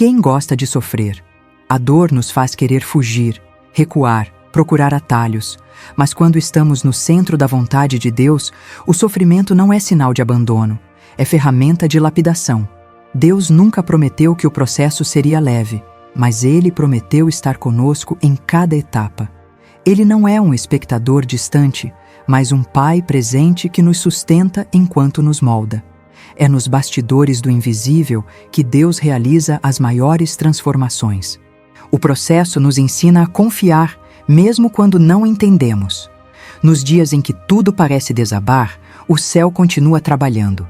Ninguém gosta de sofrer. A dor nos faz querer fugir, recuar, procurar atalhos. Mas quando estamos no centro da vontade de Deus, o sofrimento não é sinal de abandono, é ferramenta de lapidação. Deus nunca prometeu que o processo seria leve, mas Ele prometeu estar conosco em cada etapa. Ele não é um espectador distante, mas um Pai presente que nos sustenta enquanto nos molda. É nos bastidores do invisível que Deus realiza as maiores transformações. O processo nos ensina a confiar, mesmo quando não entendemos. Nos dias em que tudo parece desabar, o céu continua trabalhando.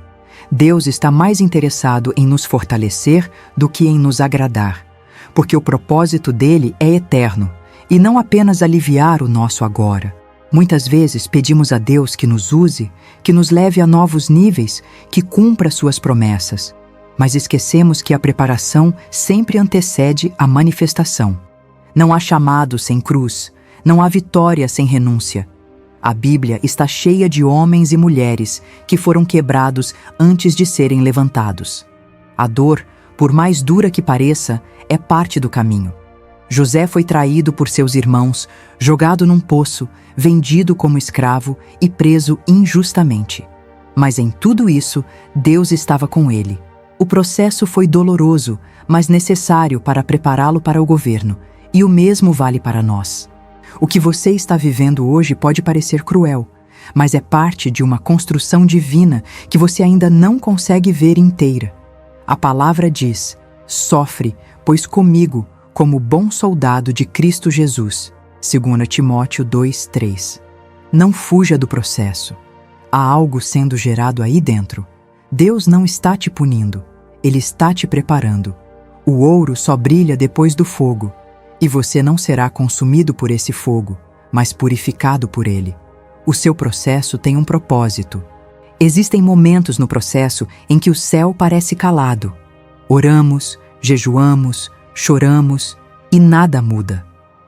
Deus está mais interessado em nos fortalecer do que em nos agradar, porque o propósito dele é eterno, e não apenas aliviar o nosso agora. Muitas vezes pedimos a Deus que nos use, que nos leve a novos níveis, que cumpra suas promessas. Mas esquecemos que a preparação sempre antecede a manifestação. Não há chamado sem cruz, não há vitória sem renúncia. A Bíblia está cheia de homens e mulheres que foram quebrados antes de serem levantados. A dor, por mais dura que pareça, é parte do caminho. José foi traído por seus irmãos, jogado num poço, vendido como escravo e preso injustamente. Mas em tudo isso, Deus estava com ele. O processo foi doloroso, mas necessário para prepará-lo para o governo, e o mesmo vale para nós. O que você está vivendo hoje pode parecer cruel, mas é parte de uma construção divina que você ainda não consegue ver inteira. A palavra diz: sofre, pois comigo, como bom soldado de Cristo Jesus. 2 Timóteo 2:3. Não fuja do processo. Há algo sendo gerado aí dentro. Deus não está te punindo, Ele está te preparando. O ouro só brilha depois do fogo, e você não será consumido por esse fogo, mas purificado por ele. O seu processo tem um propósito. Existem momentos no processo em que o céu parece calado. Oramos, jejuamos, choramos e nada muda.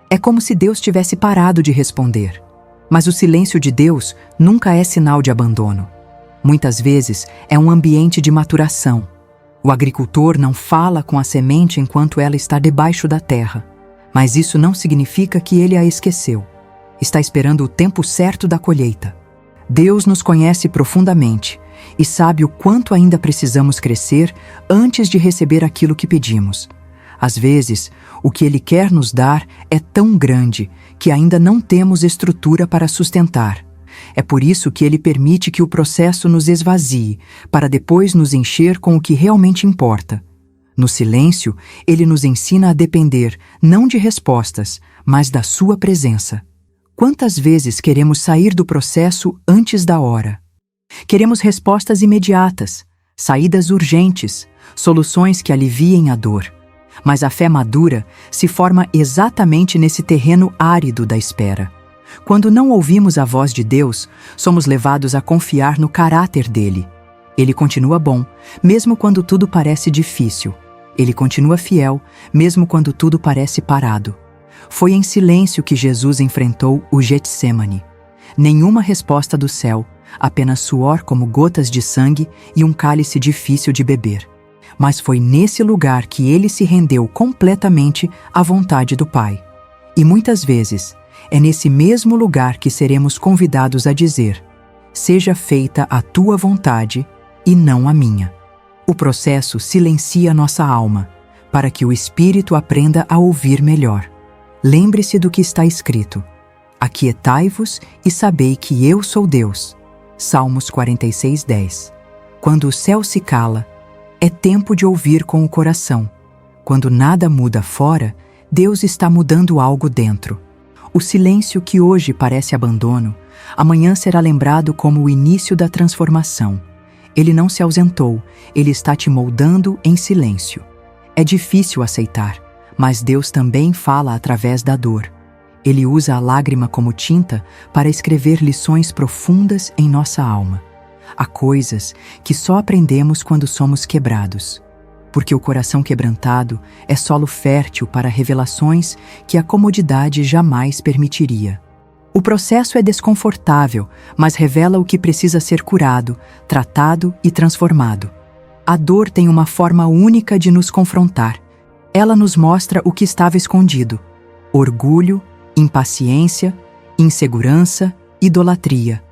É como se Deus tivesse parado de responder. Mas o silêncio de Deus nunca é sinal de abandono. Muitas vezes é um ambiente de maturação. O agricultor não fala com a semente enquanto ela está debaixo da terra. Mas isso não significa que ele a esqueceu. Está esperando o tempo certo da colheita. Deus nos conhece profundamente e sabe o quanto ainda precisamos crescer antes de receber aquilo que pedimos. Às vezes, o que Ele quer nos dar é tão grande que ainda não temos estrutura para sustentar. É por isso que Ele permite que o processo nos esvazie, para depois nos encher com o que realmente importa. No silêncio, Ele nos ensina a depender não de respostas, mas da Sua presença. Quantas vezes queremos sair do processo antes da hora? Queremos respostas imediatas, saídas urgentes, soluções que aliviem a dor. Mas a fé madura se forma exatamente nesse terreno árido da espera. Quando não ouvimos a voz de Deus, somos levados a confiar no caráter dele. Ele continua bom, mesmo quando tudo parece difícil. Ele continua fiel, mesmo quando tudo parece parado. Foi em silêncio que Jesus enfrentou o Getsêmani. Nenhuma resposta do céu, apenas suor como gotas de sangue e um cálice difícil de beber. Mas foi nesse lugar que ele se rendeu completamente à vontade do Pai. E muitas vezes, é nesse mesmo lugar que seremos convidados a dizer: seja feita a tua vontade e não a minha. O processo silencia nossa alma, para que o Espírito aprenda a ouvir melhor. Lembre-se do que está escrito: aquietai-vos e sabei que eu sou Deus. Salmos 46:10. Quando o céu se cala, é tempo de ouvir com o coração. Quando nada muda fora, Deus está mudando algo dentro. O silêncio que hoje parece abandono, amanhã será lembrado como o início da transformação. Ele não se ausentou, ele está te moldando em silêncio. É difícil aceitar, mas Deus também fala através da dor. Ele usa a lágrima como tinta para escrever lições profundas em nossa alma. Há coisas que só aprendemos quando somos quebrados, porque o coração quebrantado é solo fértil para revelações que a comodidade jamais permitiria. O processo é desconfortável, mas revela o que precisa ser curado, tratado e transformado. A dor tem uma forma única de nos confrontar. Ela nos mostra o que estava escondido: orgulho, impaciência, insegurança, idolatria.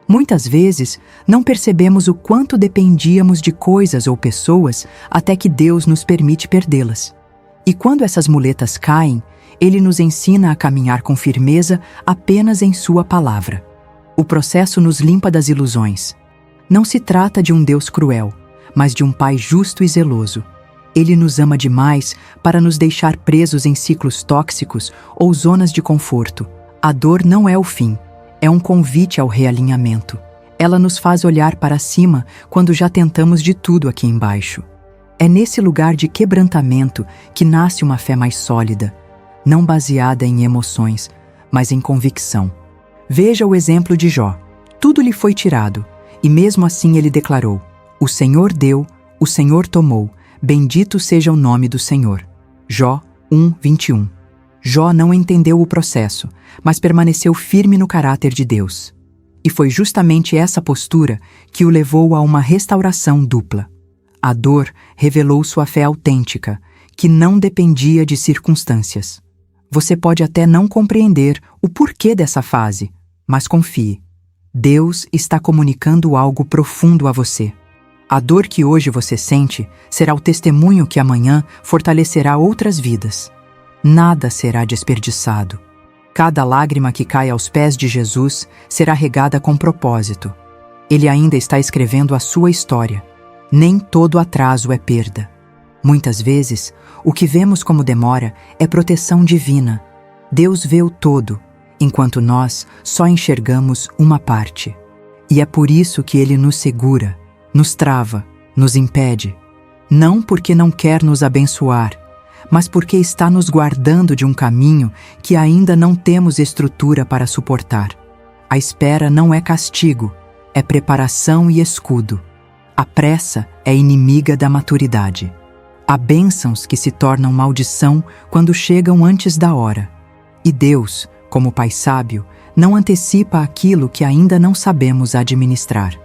Muitas vezes, não percebemos o quanto dependíamos de coisas ou pessoas até que Deus nos permite perdê-las. E quando essas muletas caem, Ele nos ensina a caminhar com firmeza apenas em Sua palavra. O processo nos limpa das ilusões. Não se trata de um Deus cruel, mas de um Pai justo e zeloso. Ele nos ama demais para nos deixar presos em ciclos tóxicos ou zonas de conforto. A dor não é o fim, é um convite ao realinhamento. Ela nos faz olhar para cima quando já tentamos de tudo aqui embaixo. É nesse lugar de quebrantamento que nasce uma fé mais sólida, não baseada em emoções, mas em convicção. Veja o exemplo de Jó. Tudo lhe foi tirado, e mesmo assim ele declarou: "O Senhor deu, o Senhor tomou, bendito seja o nome do Senhor." Jó 1:21. Jó não entendeu o processo, mas permaneceu firme no caráter de Deus. E foi justamente essa postura que o levou a uma restauração dupla. A dor revelou sua fé autêntica, que não dependia de circunstâncias. Você pode até não compreender o porquê dessa fase, mas confie. Deus está comunicando algo profundo a você. A dor que hoje você sente será o testemunho que amanhã fortalecerá outras vidas. Nada será desperdiçado. Cada lágrima que cai aos pés de Jesus será regada com propósito. Ele ainda está escrevendo a sua história. Nem todo atraso é perda. Muitas vezes, o que vemos como demora é proteção divina. Deus vê o todo, enquanto nós só enxergamos uma parte. E é por isso que Ele nos segura, nos trava, nos impede. Não porque não quer nos abençoar, mas porque está nos guardando de um caminho que ainda não temos estrutura para suportar. A espera não é castigo, é preparação e escudo. A pressa é inimiga da maturidade. Há bênçãos que se tornam maldição quando chegam antes da hora. E Deus, como Pai sábio, não antecipa aquilo que ainda não sabemos administrar.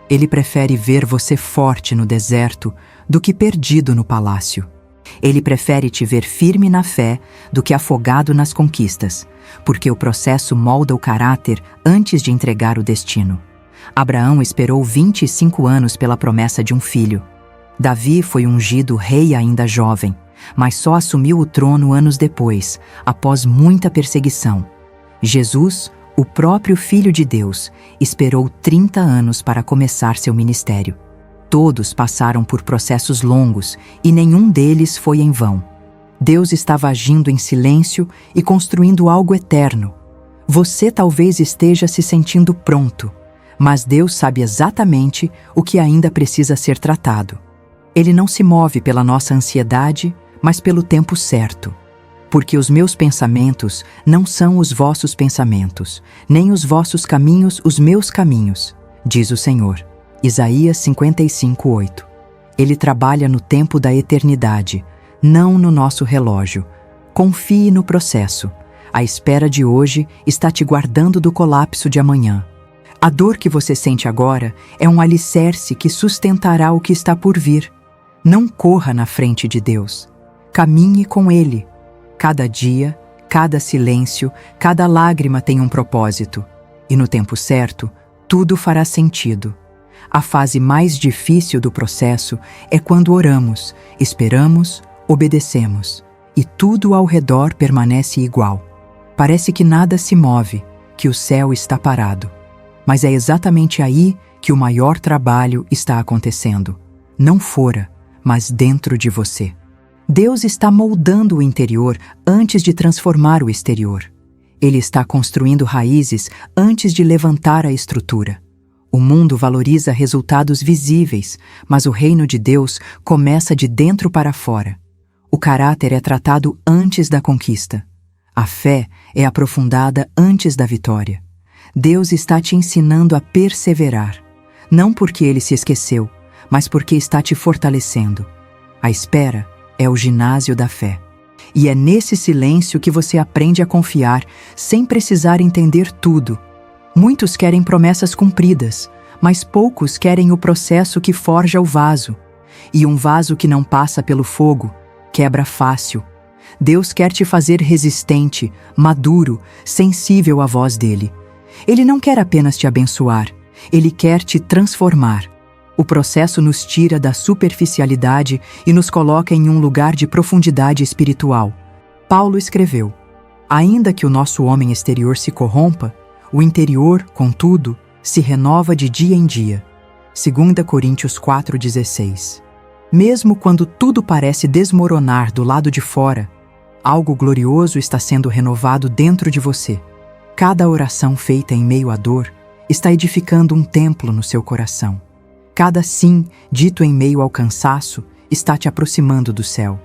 Ele prefere ver você forte no deserto do que perdido no palácio. Ele prefere te ver firme na fé do que afogado nas conquistas, porque o processo molda o caráter antes de entregar o destino. Abraão esperou 25 anos pela promessa de um filho. Davi foi ungido rei ainda jovem, mas só assumiu o trono anos depois, após muita perseguição. Jesus, o próprio Filho de Deus, esperou 30 anos para começar seu ministério. Todos passaram por processos longos e nenhum deles foi em vão. Deus estava agindo em silêncio e construindo algo eterno. Você talvez esteja se sentindo pronto, mas Deus sabe exatamente o que ainda precisa ser tratado. Ele não se move pela nossa ansiedade, mas pelo tempo certo. Porque os meus pensamentos não são os vossos pensamentos, nem os vossos caminhos os meus caminhos, diz o Senhor. Isaías 55:8. Ele trabalha no tempo da eternidade, não no nosso relógio. Confie no processo. A espera de hoje está te guardando do colapso de amanhã. A dor que você sente agora é um alicerce que sustentará o que está por vir. Não corra na frente de Deus. Caminhe com Ele. Cada dia, cada silêncio, cada lágrima tem um propósito. E no tempo certo, tudo fará sentido. A fase mais difícil do processo é quando oramos, esperamos, obedecemos, e tudo ao redor permanece igual. Parece que nada se move, que o céu está parado. Mas é exatamente aí que o maior trabalho está acontecendo. Não fora, mas dentro de você. Deus está moldando o interior antes de transformar o exterior. Ele está construindo raízes antes de levantar a estrutura. O mundo valoriza resultados visíveis, mas o reino de Deus começa de dentro para fora. O caráter é tratado antes da conquista. A fé é aprofundada antes da vitória. Deus está te ensinando a perseverar, não porque Ele se esqueceu, mas porque está te fortalecendo. A espera é o ginásio da fé. E é nesse silêncio que você aprende a confiar, sem precisar entender tudo. Muitos querem promessas cumpridas, mas poucos querem o processo que forja o vaso. E um vaso que não passa pelo fogo quebra fácil. Deus quer te fazer resistente, maduro, sensível à voz dele. Ele não quer apenas te abençoar, ele quer te transformar. O processo nos tira da superficialidade e nos coloca em um lugar de profundidade espiritual. Paulo escreveu: ainda que o nosso homem exterior se corrompa, o interior, contudo, se renova de dia em dia. 2 Coríntios 4,16. Mesmo quando tudo parece desmoronar do lado de fora, algo glorioso está sendo renovado dentro de você. Cada oração feita em meio à dor está edificando um templo no seu coração. Cada sim, dito em meio ao cansaço, está te aproximando do céu.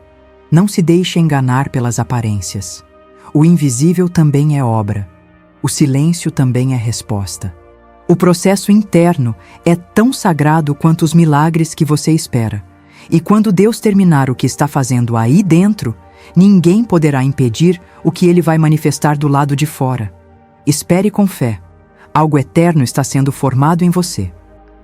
Não se deixe enganar pelas aparências. O invisível também é obra. O silêncio também é resposta. O processo interno é tão sagrado quanto os milagres que você espera. E quando Deus terminar o que está fazendo aí dentro, ninguém poderá impedir o que Ele vai manifestar do lado de fora. Espere com fé. Algo eterno está sendo formado em você.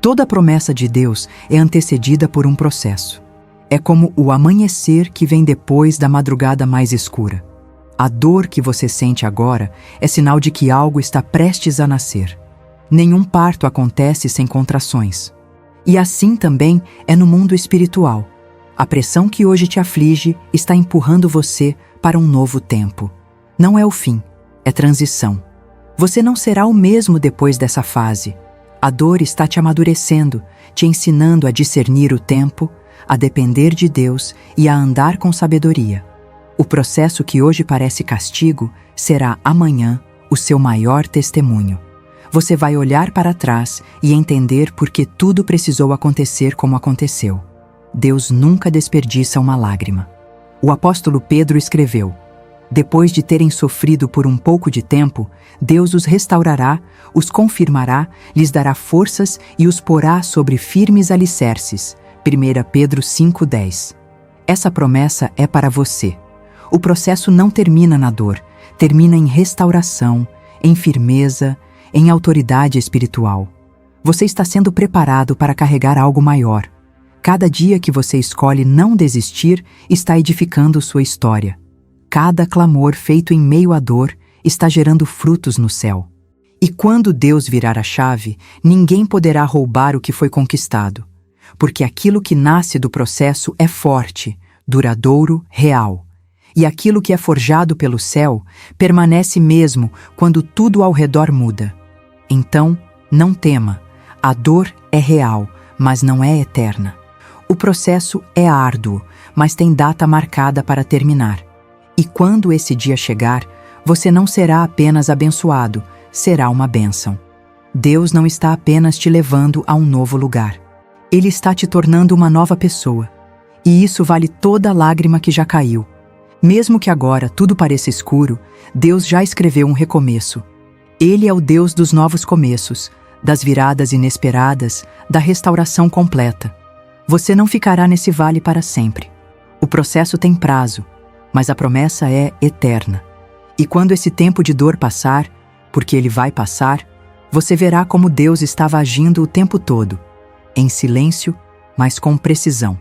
Toda promessa de Deus é antecedida por um processo. É como o amanhecer que vem depois da madrugada mais escura. A dor que você sente agora é sinal de que algo está prestes a nascer. Nenhum parto acontece sem contrações. E assim também é no mundo espiritual. A pressão que hoje te aflige está empurrando você para um novo tempo. Não é o fim, é transição. Você não será o mesmo depois dessa fase. A dor está te amadurecendo, te ensinando a discernir o tempo, a depender de Deus e a andar com sabedoria. O processo que hoje parece castigo será amanhã o seu maior testemunho. Você vai olhar para trás e entender por que tudo precisou acontecer como aconteceu. Deus nunca desperdiça uma lágrima. O apóstolo Pedro escreveu: depois de terem sofrido por um pouco de tempo, Deus os restaurará, os confirmará, lhes dará forças e os porá sobre firmes alicerces. 1 Pedro 5,10. Essa promessa é para você. O processo não termina na dor, termina em restauração, em firmeza, em autoridade espiritual. Você está sendo preparado para carregar algo maior. Cada dia que você escolhe não desistir está edificando sua história. Cada clamor feito em meio à dor está gerando frutos no céu. E quando Deus virar a chave, ninguém poderá roubar o que foi conquistado, porque aquilo que nasce do processo é forte, duradouro, real. E aquilo que é forjado pelo céu permanece mesmo quando tudo ao redor muda. Então, não tema. A dor é real, mas não é eterna. O processo é árduo, mas tem data marcada para terminar. E quando esse dia chegar, você não será apenas abençoado, será uma bênção. Deus não está apenas te levando a um novo lugar. Ele está te tornando uma nova pessoa. E isso vale toda a lágrima que já caiu. Mesmo que agora tudo pareça escuro, Deus já escreveu um recomeço. Ele é o Deus dos novos começos, das viradas inesperadas, da restauração completa. Você não ficará nesse vale para sempre. O processo tem prazo, mas a promessa é eterna. E quando esse tempo de dor passar, porque ele vai passar, você verá como Deus estava agindo o tempo todo, em silêncio, mas com precisão.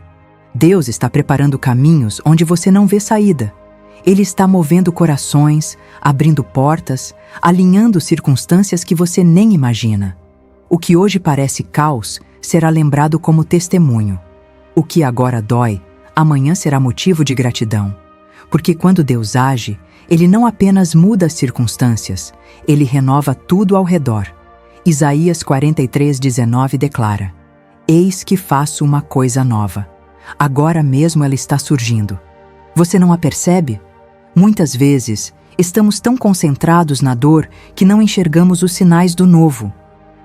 Deus está preparando caminhos onde você não vê saída. Ele está movendo corações, abrindo portas, alinhando circunstâncias que você nem imagina. O que hoje parece caos será lembrado como testemunho. O que agora dói, amanhã será motivo de gratidão. Porque quando Deus age, Ele não apenas muda as circunstâncias, Ele renova tudo ao redor. Isaías 43:19 declara: eis que faço uma coisa nova. Agora mesmo ela está surgindo. Você não a percebe? Muitas vezes, estamos tão concentrados na dor que não enxergamos os sinais do novo.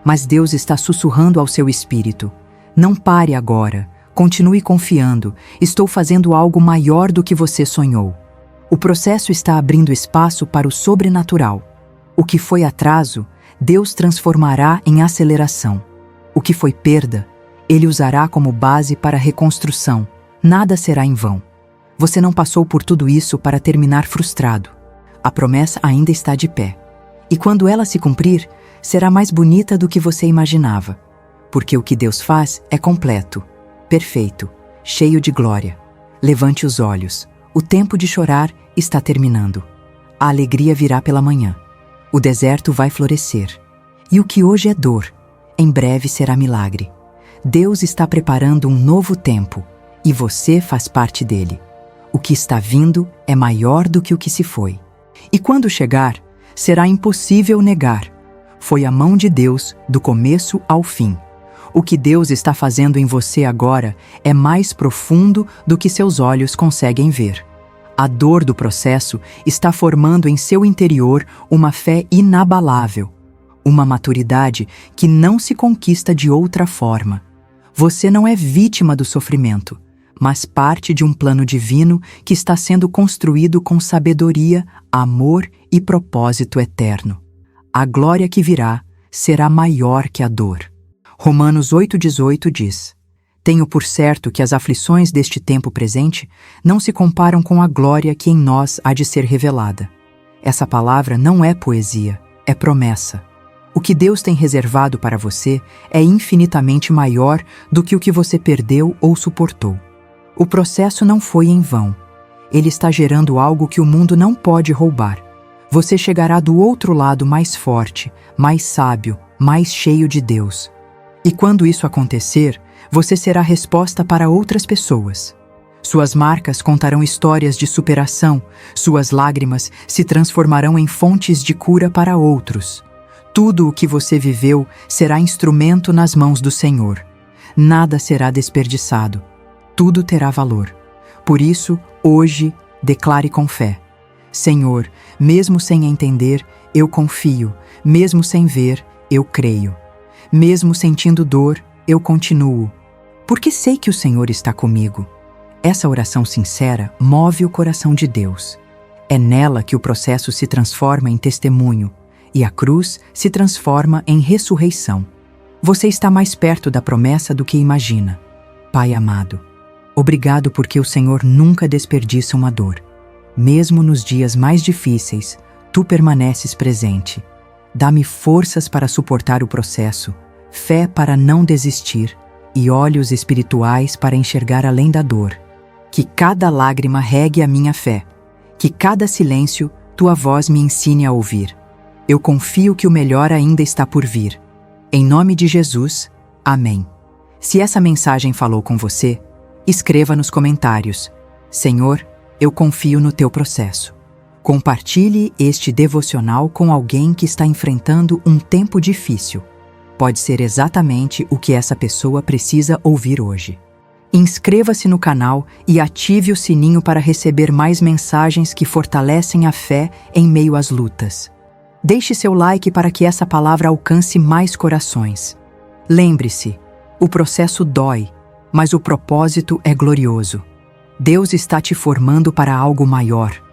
Mas Deus está sussurrando ao seu espírito: não pare agora, continue confiando, estou fazendo algo maior do que você sonhou. O processo está abrindo espaço para o sobrenatural. O que foi atraso, Deus transformará em aceleração. O que foi perda, Ele usará como base para a reconstrução. Nada será em vão. Você não passou por tudo isso para terminar frustrado. A promessa ainda está de pé. E quando ela se cumprir, será mais bonita do que você imaginava. Porque o que Deus faz é completo, perfeito, cheio de glória. Levante os olhos. O tempo de chorar está terminando. A alegria virá pela manhã. O deserto vai florescer. E o que hoje é dor, em breve será milagre. Deus está preparando um novo tempo e você faz parte dele. O que está vindo é maior do que o que se foi. E quando chegar, será impossível negar. Foi a mão de Deus do começo ao fim. O que Deus está fazendo em você agora é mais profundo do que seus olhos conseguem ver. A dor do processo está formando em seu interior uma fé inabalável, uma maturidade que não se conquista de outra forma. Você não é vítima do sofrimento, mas parte de um plano divino que está sendo construído com sabedoria, amor e propósito eterno. A glória que virá será maior que a dor. Romanos 8,18 diz: Tenho por certo que as aflições deste tempo presente não se comparam com a glória que em nós há de ser revelada. Essa palavra não é poesia, é promessa. O que Deus tem reservado para você é infinitamente maior do que o que você perdeu ou suportou. O processo não foi em vão. Ele está gerando algo que o mundo não pode roubar. Você chegará do outro lado mais forte, mais sábio, mais cheio de Deus. E quando isso acontecer, você será resposta para outras pessoas. Suas marcas contarão histórias de superação, suas lágrimas se transformarão em fontes de cura para outros. Tudo o que você viveu será instrumento nas mãos do Senhor. Nada será desperdiçado. Tudo terá valor. Por isso, hoje, declare com fé: Senhor, mesmo sem entender, eu confio. Mesmo sem ver, eu creio. Mesmo sentindo dor, eu continuo. Porque sei que o Senhor está comigo. Essa oração sincera move o coração de Deus. É nela que o processo se transforma em testemunho e a cruz se transforma em ressurreição. Você está mais perto da promessa do que imagina. Pai amado, obrigado porque o Senhor nunca desperdiça uma dor. Mesmo nos dias mais difíceis, Tu permaneces presente. Dá-me forças para suportar o processo, fé para não desistir e olhos espirituais para enxergar além da dor. Que cada lágrima regue a minha fé. Que cada silêncio Tua voz me ensine a ouvir. Eu confio que o melhor ainda está por vir. Em nome de Jesus, amém. Se essa mensagem falou com você, escreva nos comentários: Senhor, eu confio no Teu processo. Compartilhe este devocional com alguém que está enfrentando um tempo difícil. Pode ser exatamente o que essa pessoa precisa ouvir hoje. Inscreva-se no canal e ative o sininho para receber mais mensagens que fortalecem a fé em meio às lutas. Deixe seu like para que essa palavra alcance mais corações. Lembre-se, o processo dói, mas o propósito é glorioso. Deus está te formando para algo maior.